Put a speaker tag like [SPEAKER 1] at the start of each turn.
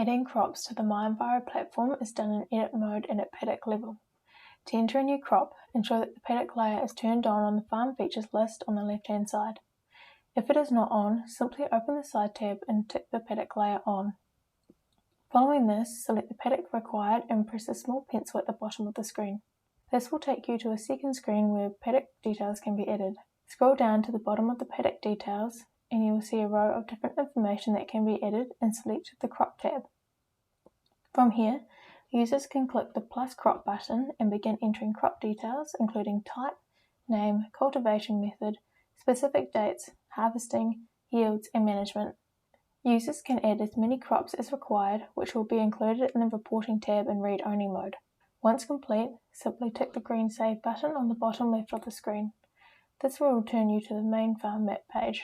[SPEAKER 1] Adding crops to the MyEnviro platform is done in edit mode and at paddock level. To enter a new crop, ensure that the paddock layer is turned on the Farm Features list on the left-hand side. If it is not on, simply open the side tab and tick the paddock layer on. Following this, select the paddock required and press the small pencil at the bottom of the screen. This will take you to a second screen where paddock details can be added. Scroll down to the bottom of the paddock details and you will see a row of different information that can be added and select the crop tab. From here, users can click the plus crop button and begin entering crop details including type, name, cultivation method, specific dates, harvesting, yields and management. Users can add as many crops as required, which will be included in the reporting tab in read-only mode. Once complete, simply tick the green Save button on the bottom left of the screen. This will return you to the main farm map page.